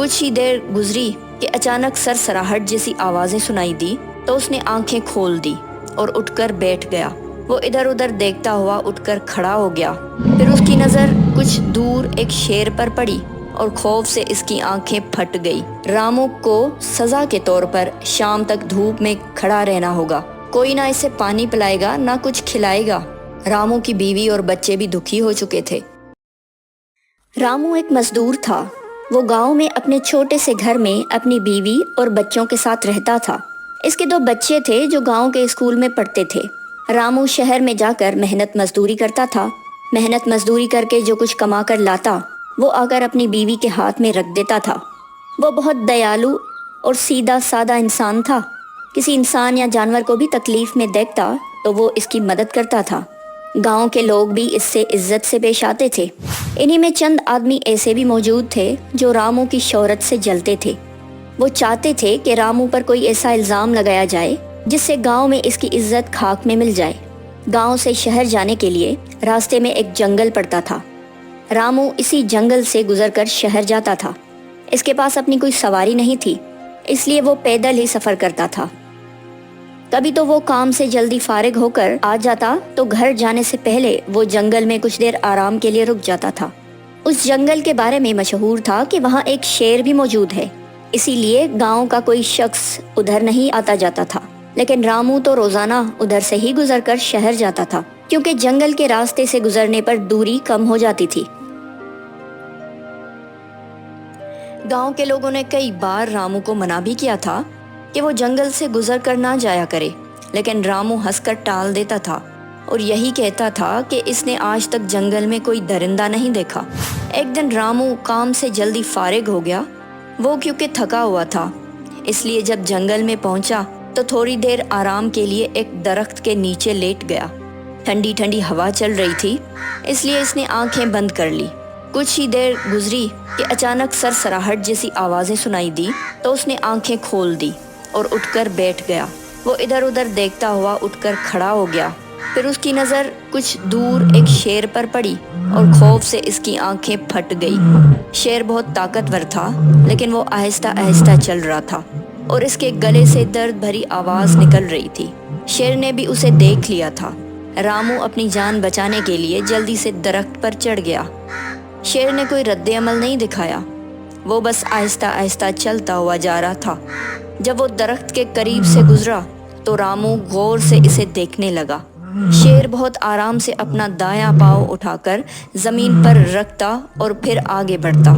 کچھ ہی دیر گزری کہ اچانک سرسراہٹ جیسی آوازیں سنائی دی تو اس نے آنکھیں کھول دی اور اٹھ کر بیٹھ گیا۔ وہ ادھر ادھر دیکھتا ہوا اٹھ کر کھڑا ہو گیا۔ پھر اس کی نظر کچھ دور ایک شیر پر پڑی اور خوف سے اس کی آنکھیں پھٹ گئی۔ رامو کو سزا کے طور پر شام تک دھوپ میں کھڑا رہنا ہوگا۔ کوئی نہ اسے پانی پلائے گا نہ کچھ کھلائے گا۔ رامو کی بیوی اور بچے بھی دکھی ہو چکے تھے۔ رامو ایک مزدور تھا۔ وہ گاؤں میں اپنے چھوٹے سے گھر میں اپنی بیوی اور بچوں کے ساتھ رہتا تھا۔ اس کے 2 بچے تھے جو گاؤں کے اسکول میں پڑھتے تھے۔ رامو شہر میں جا کر محنت مزدوری کرتا تھا۔ محنت مزدوری کر کے جو کچھ کما کر لاتا وہ آ کر اپنی بیوی کے ہاتھ میں رکھ دیتا تھا۔ وہ بہت دیالو اور سیدھا سادہ انسان تھا۔ کسی انسان یا جانور کو بھی تکلیف میں دیکھتا تو وہ اس کی مدد کرتا تھا۔ گاؤں کے لوگ بھی اس سے عزت سے پیش آتے تھے۔ انہی میں چند آدمی ایسے بھی موجود تھے جو رامو کی شہرت سے جلتے تھے۔ وہ چاہتے تھے کہ رامو پر کوئی ایسا الزام لگایا جائے جس سے گاؤں میں اس کی عزت خاک میں مل جائے۔ گاؤں سے شہر جانے کے لیے راستے میں ایک جنگل پڑتا تھا۔ رامو اسی جنگل سے گزر کر شہر جاتا تھا۔ اس کے پاس اپنی کوئی سواری نہیں تھی، اس لیے وہ پیدل ہی سفر کرتا تھا۔ کبھی تو وہ کام سے جلدی فارغ ہو کر آ جاتا تو گھر جانے سے پہلے وہ جنگل میں کچھ دیر آرام کے لیے رک جاتا تھا۔ اس جنگل کے بارے میں مشہور تھا کہ وہاں ایک شیر بھی موجود ہے، اسی لیے گاؤں کا کوئی شخص ادھر نہیں آتا جاتا تھا۔ لیکن رامو تو روزانہ ادھر سے ہی گزر کر شہر جاتا تھا، کیونکہ جنگل کے راستے سے گزرنے پر دوری کم ہو جاتی تھی۔ گاؤں کے لوگوں نے کئی بار رامو کو منع بھی کیا تھا کہ وہ جنگل سے گزر کر نہ جایا کرے، لیکن رامو ہنس کر ٹال دیتا تھا اور یہی کہتا تھا کہ اس نے آج تک جنگل میں کوئی درندہ نہیں دیکھا۔ ایک دن رامو کام سے جلدی فارغ ہو گیا۔ وہ کیونکہ تھکا ہوا تھا، اس لیے جب جنگل میں پہنچا تو تھوڑی دیر آرام کے لیے ایک درخت کے نیچے لیٹ گیا۔ ٹھنڈی ٹھنڈی ہوا چل رہی تھی، اس لیے اس نے آنکھیں بند کر لی۔ کچھ ہی دیر گزری کہ اچانک سرسراہٹ جیسی آوازیں سنائی دی تو اس نے آنکھیں کھول دی اور اٹھ کر بیٹھ گیا۔ وہ ادھر ادھر دیکھتا ہوا اٹھ کر کھڑا ہو گیا۔ پھر اس کی نظر کچھ دور ایک شیر پر پڑی اور خوف سے اس کی آنکھیں پھٹ گئی۔ شیر بہت طاقتور تھا، لیکن وہ آہستہ آہستہ چل رہا تھا اور اس کے گلے سے درد بھری آواز نکل رہی تھی۔ شیر نے بھی اسے دیکھ لیا تھا۔ رامو اپنی جان بچانے کے لیے جلدی سے درخت پر چڑھ گیا۔ شیر نے کوئی رد عمل نہیں دکھایا، وہ بس آہستہ آہستہ چلتا ہوا جا رہا تھا۔ جب وہ درخت کے قریب سے گزرا تو رامو غور سے اسے دیکھنے لگا۔ شیر بہت آرام سے اپنا دایاں پاؤں اٹھا کر زمین پر رکھتا اور پھر آگے بڑھتا۔